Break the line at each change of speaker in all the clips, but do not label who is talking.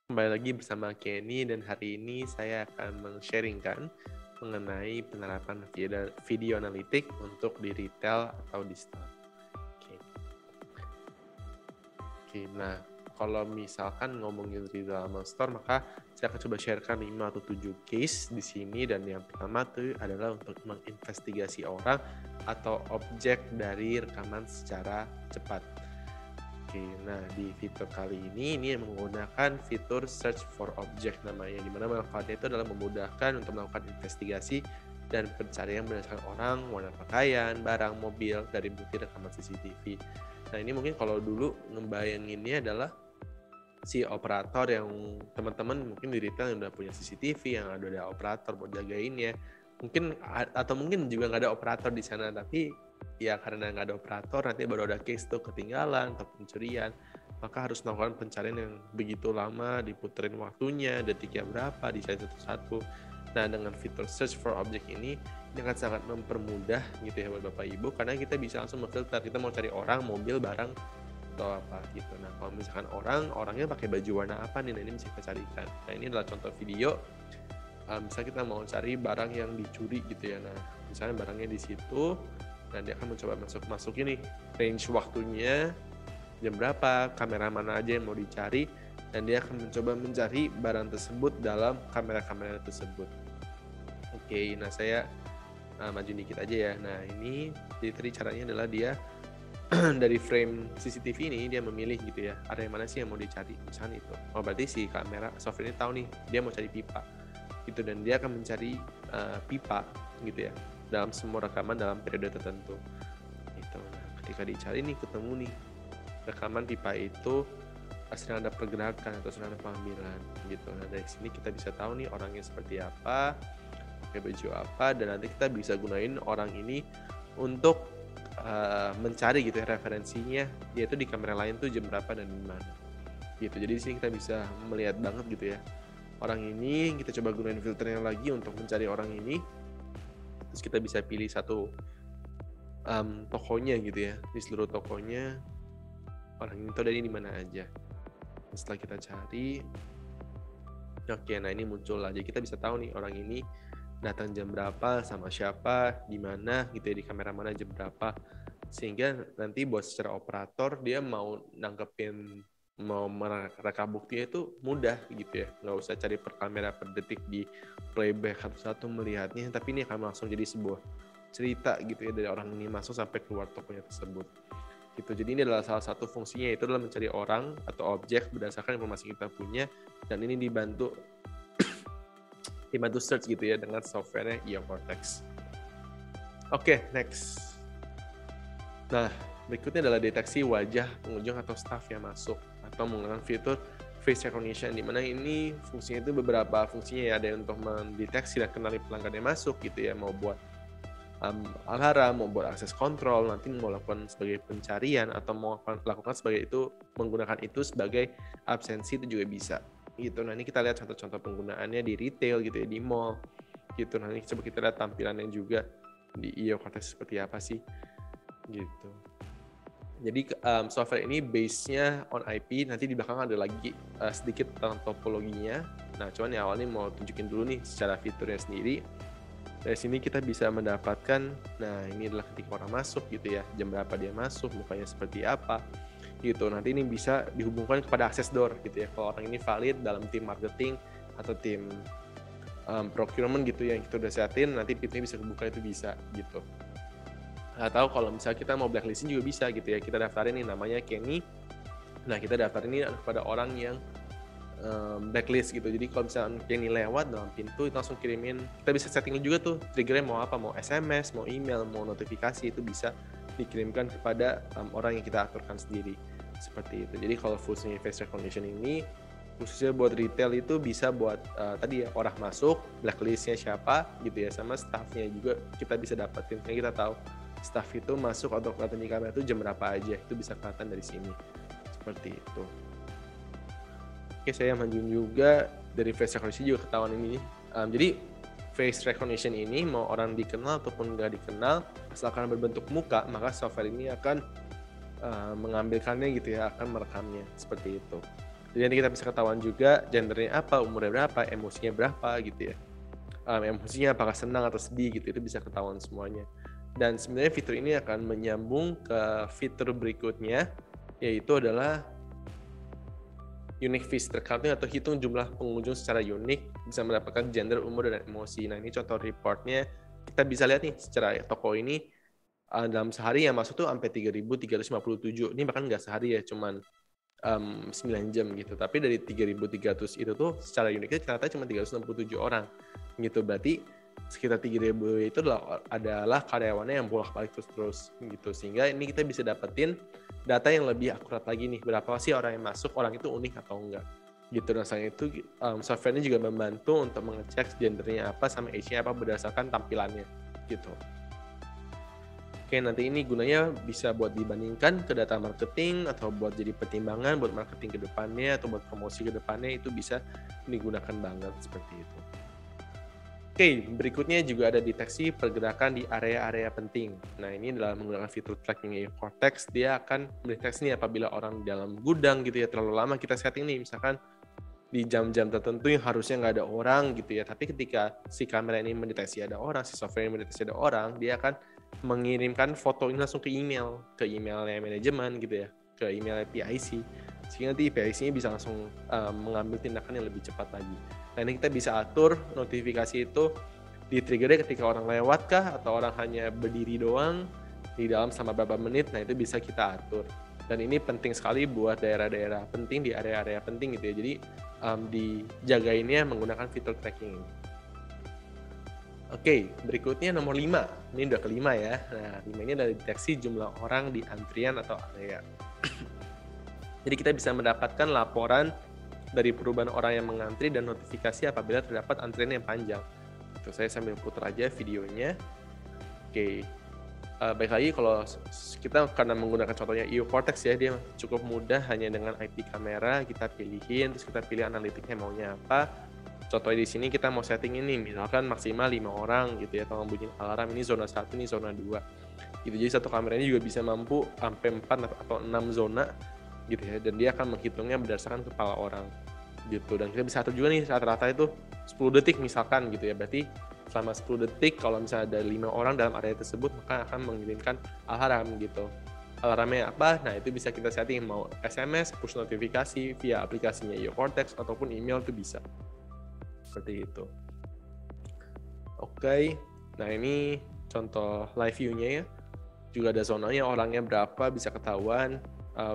Kembali lagi bersama Kenny dan hari ini saya akan men-sharingkan mengenai penerapan video analitik untuk di retail atau di store. Oke, nah kalau misalkan ngomongin retail sama store, maka saya akan coba sharekan 5 atau 7 case di sini. Dan yang pertama itu adalah untuk menginvestigasi orang atau objek dari rekaman secara cepat. Oke, nah di fitur kali ini menggunakan fitur search for object namanya, dimana manfaatnya itu adalah memudahkan untuk melakukan investigasi dan pencarian berdasarkan orang, warna pakaian, barang, mobil dari bukti rekaman CCTV. Nah ini mungkin kalau dulu ngebayanginnya adalah si operator yang teman-teman mungkin di retail yang udah punya CCTV, yang ada operator buat jagainnya. Mungkin atau mungkin juga nggak ada operator di sana, tapi ya karena nggak ada operator nanti baru ada case tuh ketinggalan atau pencurian, maka harus melakukan pencarian yang begitu lama, diputerin waktunya, detiknya berapa, dicari satu-satu. Nah dengan fitur search for object ini akan sangat mempermudah gitu ya buat Bapak Ibu, karena kita bisa langsung memfilter kita mau cari orang, mobil, barang atau apa gitu. Nah kalau misalkan orangnya pakai baju warna apa nih, nah ini bisa kita carikan. Nah ini adalah contoh video. Misalnya kita mau cari barang yang dicuri gitu ya, nah misalnya barangnya di situ, dan dia akan mencoba masuk ini range waktunya jam berapa, kamera mana aja yang mau dicari, dan dia akan mencoba mencari barang tersebut dalam kamera-kamera tersebut. Oke, nah saya maju dikit aja ya. Nah ini jadi tadi caranya adalah dia dari frame CCTV ini dia memilih gitu ya, area mana sih yang mau dicari, misalnya itu. Oh berarti si kamera software ini tahu nih dia mau cari pipa gitu, dan dia akan mencari pipa gitu ya dalam semua rekaman dalam periode tertentu gitu. Nah, ketika dicari nih ketemu nih rekaman pipa itu sedang ada pergerakan atau sedang ada pengambilan gitu. Nah dari sini kita bisa tahu nih orangnya seperti apa, pakai baju apa, dan nanti kita bisa gunain orang ini untuk mencari gitu ya referensinya dia itu di kamera lain tuh jam berapa dan di mana gitu. Jadi di sini kita bisa melihat banget gitu ya orang ini. Kita coba gunain filternya lagi untuk mencari orang ini, terus kita bisa pilih satu tokonya gitu ya, di seluruh tokonya orang ini tuh ada di mana aja. Setelah kita cari, oke, nah ini muncul aja, kita bisa tahu nih orang ini datang jam berapa, sama siapa, di mana gitu ya, di kamera mana, jam berapa, sehingga nanti buat secara operator dia mau nangkepin, mau merekam buktinya itu mudah gitu ya, nggak usah cari per kamera per detik di playback satu-satu melihatnya, tapi ini akan langsung jadi sebuah cerita gitu ya dari orang ini masuk sampai keluar tokonya tersebut gitu. Jadi ini adalah salah satu fungsinya, itu adalah mencari orang atau objek berdasarkan informasi kita punya, dan ini dibantu search gitu ya dengan softwarenya IO Cortex. Oke, next. Nah, berikutnya adalah deteksi wajah pengunjung atau staff yang masuk, atau menggunakan fitur face recognition, di mana ini fungsinya itu beberapa fungsinya ya, ada untuk mendeteksi dan kenali pelanggan yang masuk gitu ya, mau buat alarm, mau buat akses kontrol, nanti mau lakukan sebagai pencarian, atau mau lakukan sebagai itu, menggunakan itu sebagai absensi itu juga bisa gitu. Nah ini kita lihat contoh-contoh penggunaannya di retail gitu ya, di mall gitu. Nah ini coba kita lihat tampilannya juga di IO Cortex seperti apa sih gitu. Jadi software ini base-nya on IP, nanti di belakang ada lagi sedikit tentang topologinya. Nah cuman ya awalnya mau tunjukin dulu nih secara fiturnya sendiri. Dari sini kita bisa mendapatkan, nah ini adalah ketika orang masuk gitu ya, jam berapa dia masuk, mukanya seperti apa gitu. Nanti ini bisa dihubungkan kepada access door gitu ya, kalau orang ini valid dalam tim marketing atau tim procurement gitu ya, yang kita udah setin, nanti pintunya bisa kebuka, itu bisa gitu. Atau kalau misalnya kita mau blacklisting juga bisa gitu ya, kita daftarin nih namanya Kenny, nah kita daftarin ini kepada orang yang blacklist gitu. Jadi kalau misalnya Kenny lewat dalam pintu, itu langsung kirimin, kita bisa setting juga tuh triggernya mau apa, mau SMS, mau email, mau notifikasi, itu bisa dikirimkan kepada orang yang kita aturkan sendiri seperti itu. Jadi kalau fungsi face recognition ini khususnya buat retail itu bisa buat tadi ya, orang masuk, blacklistnya siapa gitu ya, sama staffnya juga kita bisa dapetin. Karena kita tahu staff itu masuk atau kelihatan di kamera itu jam berapa aja, itu bisa kelihatan dari sini seperti itu. Oke, saya majuin juga dari face recognition juga ketahuan ini. Jadi face recognition ini mau orang dikenal ataupun nggak dikenal, asalkan berbentuk muka, maka software ini akan mengambilkannya gitu ya, akan merekamnya seperti itu. Jadi nanti kita bisa ketahuan juga gendernya apa, umurnya berapa, emosinya berapa gitu ya. Emosinya apakah senang atau sedih gitu, itu bisa ketahuan semuanya. Dan sebenarnya fitur ini akan menyambung ke fitur berikutnya, yaitu adalah unique visitor counting atau hitung jumlah pengunjung secara unik, bisa mendapatkan gender, umur, dan emosi. Nah ini contoh reportnya, kita bisa lihat nih secara toko ini dalam sehari yang masuk tuh sampai 3.357. Ini bahkan nggak sehari ya, cuman 9 jam gitu. Tapi dari 3.300 itu tuh secara uniknya ternyata cuma 367 orang gitu. Berarti sekitar 3.000 itu adalah karyawannya yang bolak-balik terus gitu. Sehingga ini kita bisa dapetin data yang lebih akurat lagi nih. Berapa sih orang yang masuk, orang itu unik atau enggak gitu. Dan selain itu software ini juga membantu untuk mengecek gendernya apa sama age-nya apa berdasarkan tampilannya gitu. Oke, nanti ini gunanya bisa buat dibandingkan ke data marketing atau buat jadi pertimbangan buat marketing ke depannya atau buat promosi ke depannya, itu bisa digunakan banget seperti itu. Oke, berikutnya juga ada deteksi pergerakan di area-area penting. Nah, ini adalah menggunakan fitur tracking AI Cortex, dia akan mendeteksi nih apabila orang di dalam gudang gitu ya terlalu lama kita setting nih, misalkan di jam-jam tertentu yang harusnya nggak ada orang gitu ya, tapi ketika si kamera ini mendeteksi ada orang, si software ini mendeteksi ada orang, dia akan mengirimkan foto ini langsung ke emailnya manajemen gitu ya, ke email PIC, sehingga nanti PIC-nya bisa langsung mengambil tindakan yang lebih cepat lagi. Nah ini kita bisa atur notifikasi itu di triggernya ketika orang lewat kah, atau orang hanya berdiri doang di dalam sama berapa menit, nah itu bisa kita atur. Dan ini penting sekali buat daerah-daerah penting, di area-area penting gitu ya, jadi dijagainnya menggunakan fitur tracking ini. Oke, berikutnya nomor 5. Ini udah kelima ya. Nah, 5 ini adalah deteksi jumlah orang di antrian atau area. Jadi kita bisa mendapatkan laporan dari perubahan orang yang mengantri dan notifikasi apabila terdapat antrian yang panjang. Itu saya sambil putar aja videonya. Oke. Baik lagi kalau kita karena menggunakan contohnya EU Cortex ya, dia cukup mudah hanya dengan IP kamera kita pilihin, terus kita pilih analitiknya maunya apa. Contohnya di sini kita mau setting ini, misalkan maksimal 5 orang gitu ya, tolong bunyiin alarm, ini zona 1, ini zona 2. Gitu. Jadi satu kamera ini juga bisa mampu sampai 4 atau 6 zona gitu ya, dan dia akan menghitungnya berdasarkan kepala orang gitu. Dan kita bisa atur juga nih rata-rata itu 10 detik misalkan gitu ya, berarti selama 10 detik kalau misalnya ada 5 orang dalam area tersebut maka akan mengirimkan alarm gitu. Alarmnya apa? Nah itu bisa kita setting mau SMS, push notifikasi via aplikasinya EU Cortex ataupun email itu bisa. Seperti itu. Oke, nah ini contoh live view-nya ya. Juga ada zonanya, orangnya berapa bisa ketahuan.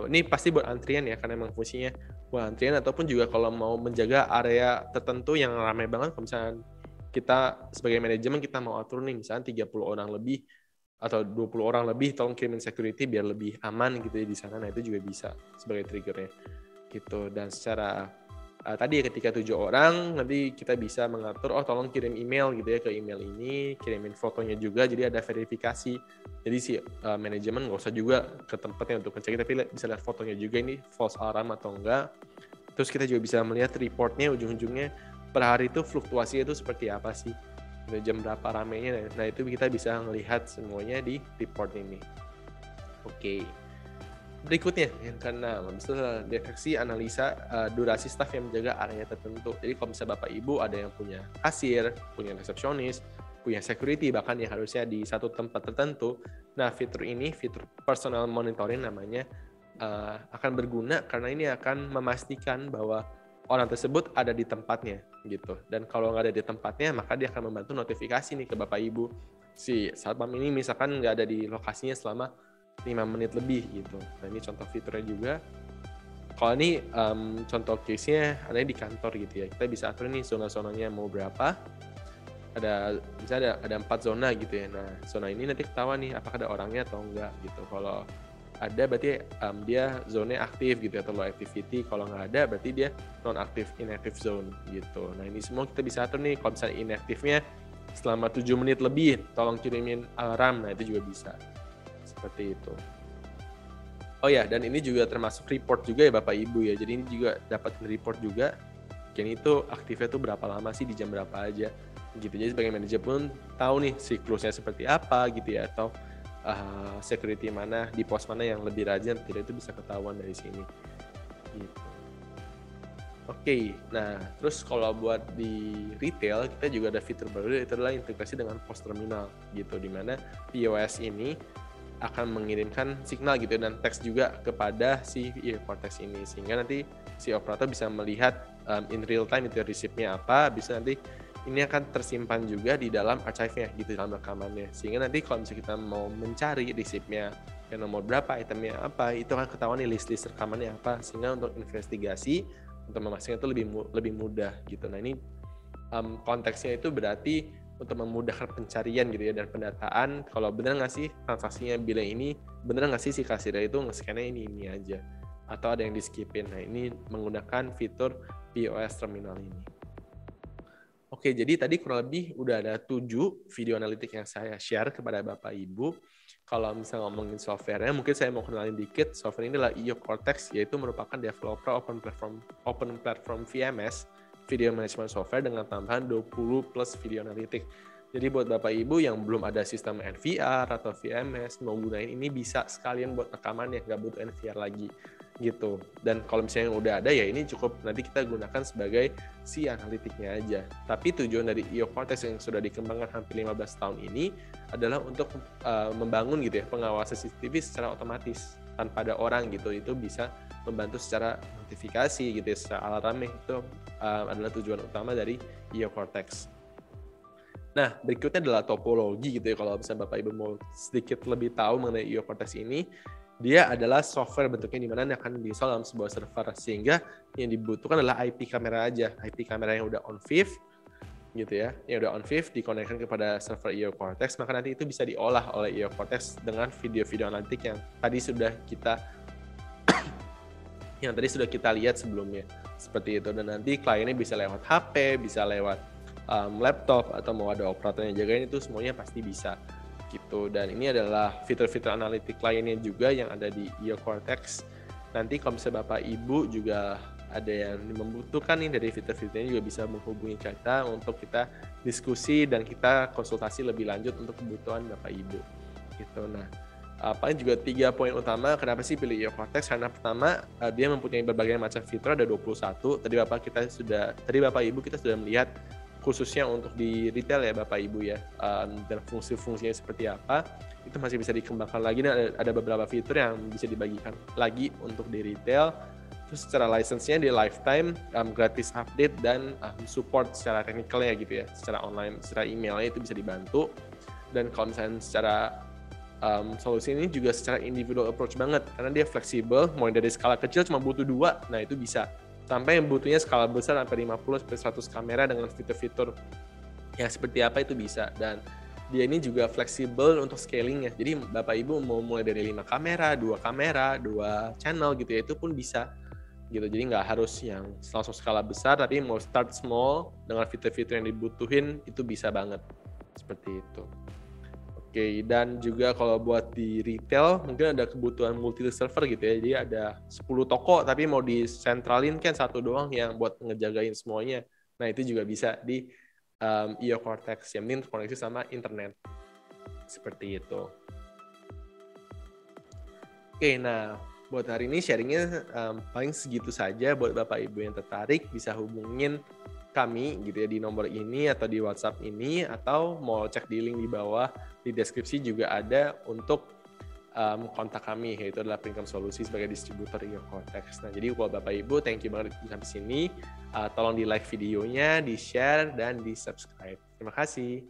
Ini pasti buat antrian ya, karena emang fungsinya buat antrian, ataupun juga kalau mau menjaga area tertentu yang ramai banget, kalau misalnya kita sebagai manajemen kita mau atur nih, misalnya 30 orang lebih atau 20 orang lebih, tolong kirimin security biar lebih aman gitu ya di sana. Nah itu juga bisa sebagai triggernya gitu. Dan secara tadi ya ketika 7 orang nanti kita bisa mengatur tolong kirim email gitu ya ke email ini, kirimin fotonya juga, jadi ada verifikasi, jadi si manajemen nggak usah juga ke tempatnya untuk ngecek, tapi bisa lihat fotonya juga ini false alarm atau enggak. Terus kita juga bisa melihat reportnya ujung-ujungnya per hari itu fluktuasinya itu seperti apa sih, jam berapa ramenya. Nah itu kita bisa melihat semuanya di report ini. Oke. Berikutnya yang keenam, setelah deteksi analisa durasi staf yang menjaga area tertentu. Jadi kalau misalnya Bapak Ibu ada yang punya kasir, punya resepsionis, punya security, bahkan yang harusnya di satu tempat tertentu, nah fitur ini, fitur personal monitoring namanya, akan berguna karena ini akan memastikan bahwa orang tersebut ada di tempatnya gitu. Dan kalau nggak ada di tempatnya, maka dia akan membantu notifikasi nih ke Bapak Ibu. Si satpam ini misalkan nggak ada di lokasinya selama 5 menit lebih gitu. Nah ini contoh fiturnya juga. Kalau ini contoh case-nya ada di kantor gitu ya. Kita bisa atur nih zona-zonanya mau berapa. Misalnya ada 4 zona gitu ya. Nah zona ini nanti ketahuan nih apakah ada orangnya atau enggak gitu. Kalau ada berarti dia zone aktif gitu atau low activity. Kalau nggak ada berarti dia non aktif, inactive zone gitu. Nah ini semua kita bisa atur nih. Kalau misalnya inactive-nya selama 7 menit lebih, tolong kirimin alarm. Nah itu juga bisa. Seperti itu. Oh ya, dan ini juga termasuk report juga ya Bapak Ibu ya. Jadi ini juga dapat report juga. Jadi itu aktifnya tuh berapa lama sih, di jam berapa aja gitu. Jadi sebagai manajer pun tahu nih siklusnya seperti apa gitu ya, atau security mana di pos mana yang lebih rajin, tidak, itu bisa ketahuan dari sini. Gitu. Oke, nah terus kalau buat di retail kita juga ada fitur baru, itu adalah integrasi dengan POS terminal gitu, dimana POS ini akan mengirimkan signal gitu dan teks juga kepada si eCortex ini, sehingga nanti si operator bisa melihat in real time itu resipnya apa, bisa nanti ini akan tersimpan juga di dalam archive-nya gitu, dalam rekamannya, sehingga nanti kalau misalnya kita mau mencari resipnya yang nomor berapa, itemnya apa, itu akan ketahuan nih list-list rekamannya apa, sehingga untuk investigasi untuk memastikan itu lebih mudah gitu. Nah ini konteksnya itu berarti untuk memudahkan pencarian gitu ya dan pendataan kalau benar nggak sih transaksinya bila ini, benar nggak sih si kasirnya itu nge-scan-nya ini aja atau ada yang di skipin. Nah ini menggunakan fitur POS terminal ini. Oke, jadi tadi kurang lebih udah ada 7 video analitik yang saya share kepada Bapak Ibu. Kalau misalnya ngomongin software-nya, mungkin saya mau kenalin dikit. Software ini adalah eCortex, yaitu merupakan developer open platform VMS, video management software dengan tambahan 20 plus video analitik. Jadi buat Bapak Ibu yang belum ada sistem NVR atau VMS, mau gunain ini bisa sekalian buat rekaman ya, nggak butuh NVR lagi gitu. Dan kalau misalnya udah ada ya ini cukup nanti kita gunakan sebagai si analitiknya aja. Tapi tujuan dari eCortex yang sudah dikembangkan hampir 15 tahun ini adalah untuk membangun gitu ya pengawasan CCTV secara otomatis tanpa ada orang gitu. Itu bisa membantu secara notifikasi gitu ya, secara alarmnya itu adalah tujuan utama dari eCortex. Nah, berikutnya adalah topologi gitu ya. Kalau misalnya Bapak Ibu mau sedikit lebih tahu mengenai eCortex ini, dia adalah software bentuknya di mana akan diinstal dalam sebuah server, sehingga yang dibutuhkan adalah IP kamera aja, IP kamera yang udah on VIF gitu ya, yang udah on VIF dikonekkan kepada server eCortex, maka nanti itu bisa diolah oleh eCortex dengan video-video analitik yang tadi sudah kita lihat sebelumnya seperti itu. Dan nanti kliennya bisa lewat HP, bisa lewat laptop, atau mau ada operator yang jagain, itu semuanya pasti bisa gitu. Dan ini adalah fitur-fitur analitik lainnya juga yang ada di eCortex. Nanti kalau misalnya Bapak Ibu juga ada yang membutuhkan nih dari fitur-fiturnya, juga bisa menghubungi kita untuk kita diskusi dan kita konsultasi lebih lanjut untuk kebutuhan Bapak Ibu gitu. Nah, paling juga 3 poin utama kenapa sih pilih eCortex, karena pertama dia mempunyai berbagai macam fitur, ada 21. Tadi Bapak Ibu kita sudah melihat khususnya untuk di retail ya Bapak Ibu ya, dan fungsi-fungsinya seperti apa itu masih bisa dikembangkan lagi, dan ada beberapa fitur yang bisa dibagikan lagi untuk di retail. Terus secara license-nya di lifetime, gratis update dan support secara teknikalnya gitu ya, secara online, secara emailnya itu bisa dibantu. Dan kalau misalnya secara solusi ini juga secara individual approach banget, karena dia fleksibel, mulai dari skala kecil cuma butuh 2, nah itu bisa, sampai yang butuhnya skala besar sampai 50-100 kamera dengan fitur-fitur yang seperti apa itu bisa. Dan dia ini juga fleksibel untuk scalingnya, jadi Bapak Ibu mau mulai dari 5 kamera, 2 kamera, 2 channel gitu ya, itu pun bisa gitu. Jadi nggak harus yang langsung skala besar, tapi mau start small dengan fitur-fitur yang dibutuhin itu bisa banget seperti itu. Oke, dan juga kalau buat di retail mungkin ada kebutuhan multi server gitu ya. Jadi ada 10 toko tapi mau disentralin kan satu doang yang buat ngejagain semuanya. Nah, itu juga bisa di eCortex, yang penting terkoneksi sama internet. Seperti itu. Oke, nah buat hari ini sharingnya paling segitu saja. Buat Bapak Ibu yang tertarik bisa hubungin kami gitu ya di nomor ini atau di WhatsApp ini, atau mau cek di link di bawah di deskripsi juga ada untuk kontak kami, yaitu adalah Princom Solusi sebagai distributor eCortex. Nah, jadi buat Bapak Ibu, thank you banget sampai sini. Tolong di like videonya, di share dan di subscribe. Terima kasih.